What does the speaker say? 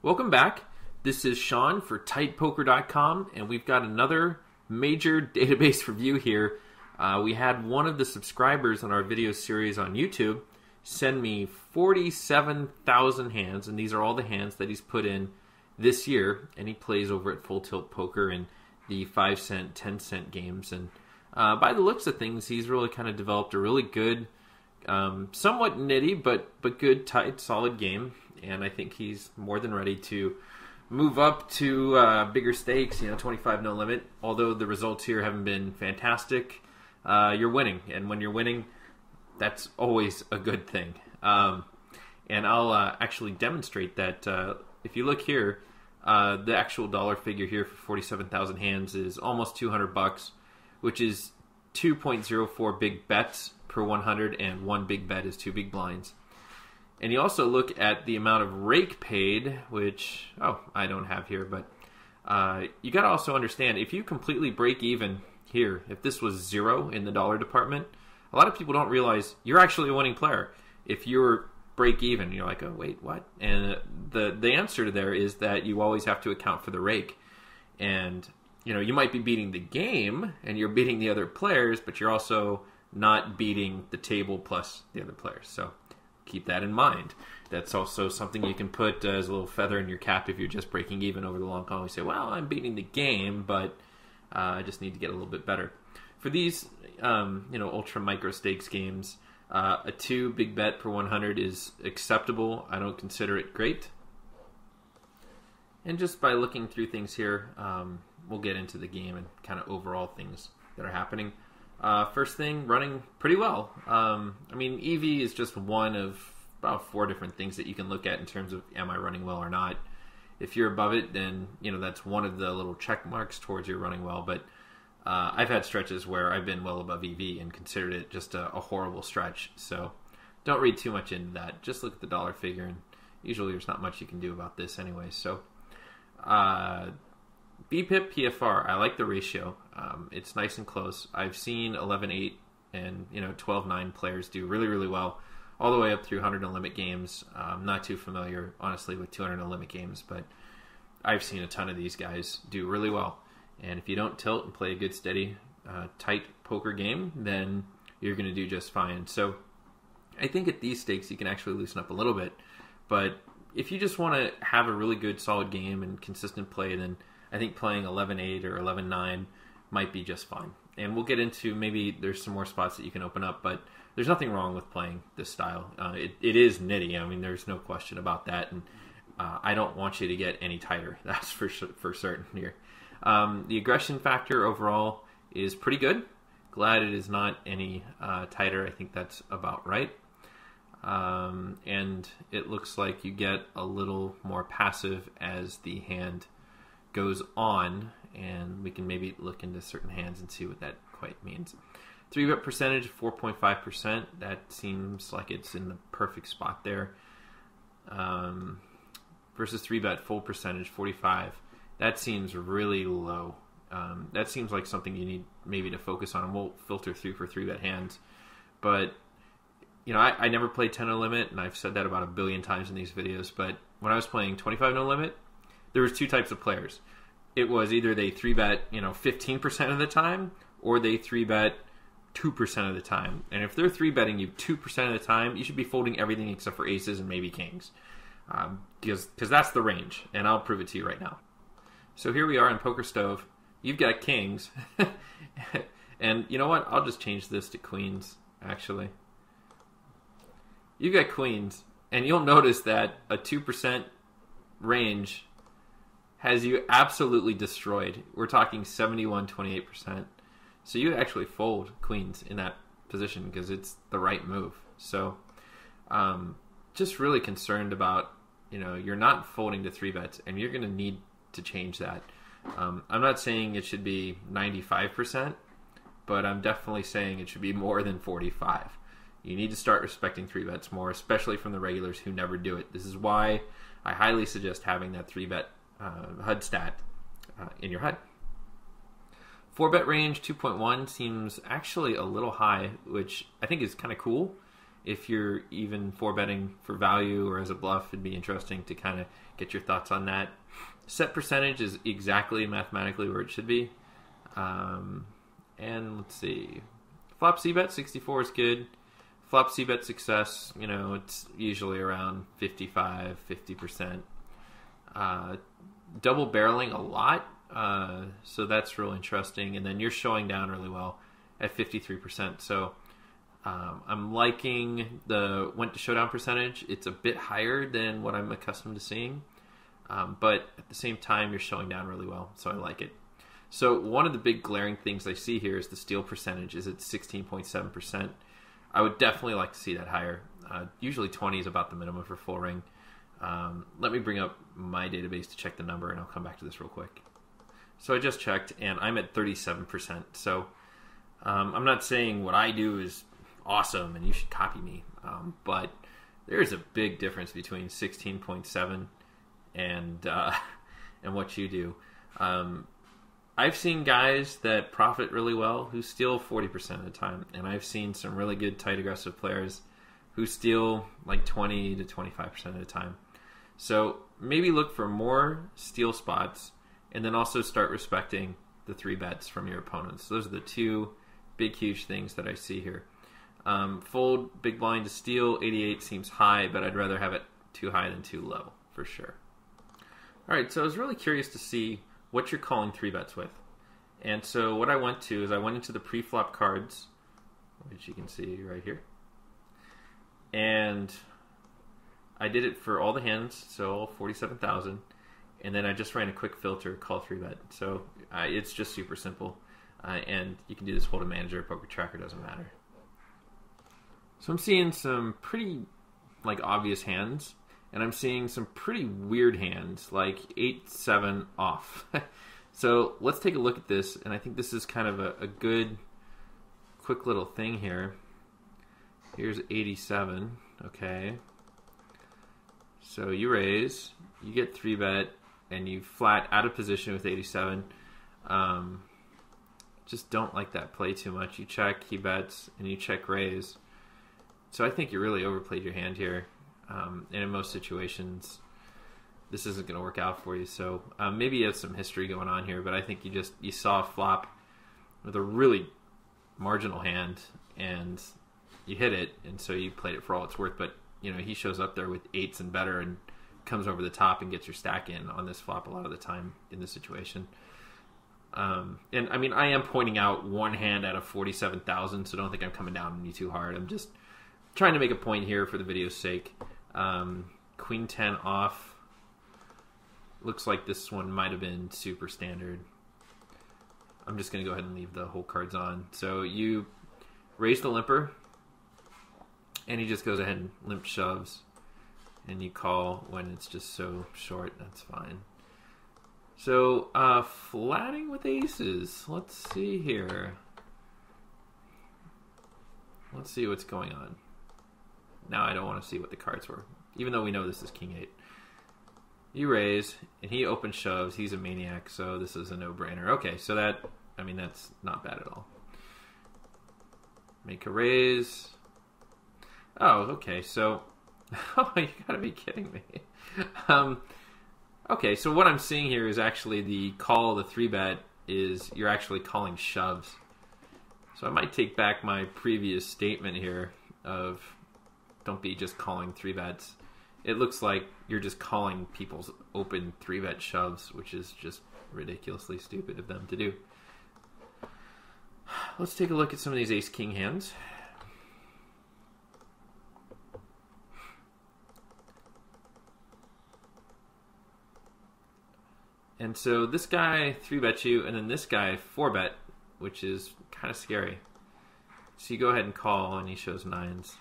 Welcome back. This is Sean for TightPoker.com, and we've got another major database review here. We had one of the subscribers on our video series on YouTube send me 47,000 hands, and these are all the hands that he's put in this year, and he plays over at Full Tilt Poker in the 5-cent, 10-cent games. And by the looks of things, he's really kind of developed a really good, somewhat nitty, but good, tight, solid game. And I think he's more than ready to move up to bigger stakes, 25 no limit. Although the results here haven't been fantastic, you're winning. And when you're winning, that's always a good thing. And I'll actually demonstrate that. If you look here, the actual dollar figure here for 47,000 hands is almost $200, which is 2.04 big bets per 100, and one big bet is 2 big blinds. And you also look at the amount of rake paid, which, I don't have here, but you got to also understand, if you completely break even here, if this was 0 in the dollar department, a lot of people don't realize you're actually a winning player. If you're break even, you're like, oh, wait, what? And the answer to there is that you always have to account for the rake. And, you might be beating the game, and you're beating the other players, but you're also not beating the table plus the other players. So keep that in mind. That's also something you can put as a little feather in your cap if you're just breaking even over the long haul. You say, well, I'm beating the game, but I just need to get a little bit better. For these, ultra micro stakes games, a 2 big bet per 100 is acceptable. I don't consider it great. And just by looking through things here, we'll get into the game and kind of overall things that are happening. First thing, running pretty well. EV is just one of about 4 different things that you can look at in terms of am I running well or not. If you're above it, then that's one of the little check marks towards your running well. But I've had stretches where I've been well above EV and considered it just a horrible stretch. So don't read too much into that. Just look at the dollar figure, and usually there's not much you can do about this anyway. So BPIP PFR, I like the ratio. It's nice and close. I've seen 11-8 and 12-9 players do really, really well, all the way up through 100 no limit games. I'm not too familiar, honestly, with 200 no limit games, but I've seen a ton of these guys do really well. And if you don't tilt and play a good, steady, tight poker game, then you're going to do just fine. So I think at these stakes you can actually loosen up a little bit. But if you just want to have a really good, solid game and consistent play, then I think playing 11-8 or 11-9 might be just fine. And we'll get into, maybe there's some more spots that you can open up, but there's nothing wrong with playing this style. It is nitty. There's no question about that. And I don't want you to get any tighter. That's for certain here. The aggression factor overall is pretty good. Glad it is not any tighter. I think that's about right. And it looks like you get a little more passive as the hand goes on, and we can maybe look into certain hands and see what that quite means. 3-bet percentage, 4.5%. That seems like it's in the perfect spot there. Versus 3-bet full percentage, 45. That seems really low. That seems like something you need maybe to focus on, and we'll filter through for 3-bet hands. But, I never played 10 no limit, and I've said that about 1 billion times in these videos, but when I was playing 25 no limit, there was 2 types of players. It was either they 3-bet, 15% of the time, or they 3-bet 2% of the time. And if they're 3-betting you 2% of the time, you should be folding everything except for aces and maybe kings. Because that's the range, and I'll prove it to you right now. So here we are in Poker Stove. You've got kings. And you know what? I'll just change this to queens, actually. You've got queens, and you'll notice that a 2% range has you absolutely destroyed. We're talking 71-28%. So you actually fold queens in that position because it's the right move. So just really concerned about, you're not folding to 3-bets, and you're going to need to change that. I'm not saying it should be 95%, but I'm definitely saying it should be more than 45. You need to start respecting 3-bets more, especially from the regulars who never do it. This is why I highly suggest having that 3-bet HUD stat in your HUD. 4-bet range 2.1 seems actually a little high, which I think is kind of cool. if you're even 4-betting for value or as a bluff, it'd be interesting to kind of get your thoughts on that. Set percentage is exactly mathematically where it should be. And let's see. Flop C-bet 64 is good. Flop C-bet success, it's usually around 50%. Double barreling a lot, so that's real interesting. And then you're showing down really well at 53%. So I'm liking the went to showdown percentage. It's a bit higher than what I'm accustomed to seeing, but at the same time, you're showing down really well, so I like it. So one of the big glaring things I see here is the steal percentage is at 16.7%. I would definitely like to see that higher. Usually 20 is about the minimum for full ring. Let me bring up my database to check the number, and I'll come back to this real quick. So I just checked, and I'm at 37%. So I'm not saying what I do is awesome and you should copy me, but there's a big difference between 16.7 and what you do. I've seen guys that profit really well who steal 40% of the time, and I've seen some really good tight aggressive players who steal like 20 to 25% of the time. So maybe look for more steal spots, and then also start respecting the 3-bets from your opponents. Those are the two big, huge things that I see here. Fold big blind to steal, 88 seems high, but I'd rather have it too high than too low, for sure. All right, so I was really curious to see what you're calling 3-bets with. And so what I went to is I went into the pre-flop cards, which you can see right here. And I did it for all the hands, so all 47,000. And then I just ran a quick filter, call 3-bet. So it's just super simple. And you can do this hold a manager, poker tracker, doesn't matter. So I'm seeing some pretty obvious hands, and I'm seeing some pretty weird hands, like 8-7 off. So let's take a look at this, and I think this is kind of a good, quick little thing here. Here's 87, okay. So you raise, you get 3-bet, and you flat out of position with 87. Just don't like that play too much. You check, he bets, and you check raise. So I think you really overplayed your hand here. And in most situations, this isn't going to work out for you. So maybe you have some history going on here, but I think you saw a flop with a really marginal hand, and you hit it, and so you played it for all it's worth. But he shows up there with 8s and better and comes over the top and gets your stack in on this flop a lot of the time in this situation. And I mean, I am pointing out one hand out of 47,000, so don't think I'm coming down on you too hard. I'm just trying to make a point here for the video's sake. Queen 10 off. Looks like this one might have been super standard. I'm just going to go ahead and leave the whole cards on. So you raise the limper, and he just goes ahead and limp shoves, and you call when it's just so short. That's fine. So flatting with aces. Let's see here. Let's see what's going on. Now I don't want to see what the cards were, even though we know this is King 8. You raise, and he open shoves. He's a maniac, so this is a no-brainer. Okay, so that's not bad at all. Make a raise. Oh, okay, so... Oh, you gotta be kidding me. Okay, so what I'm seeing here is actually the call, the 3-bet, is you're actually calling shoves. So I might take back my previous statement here of don't be just calling 3-bets. It looks like you're just calling people's open 3-bet shoves, which is just ridiculously stupid of them to do. Let's take a look at some of these ace-king hands. And so this guy 3-bet you, and then this guy 4-bet, which is kind of scary. So you go ahead and call, and he shows 9s.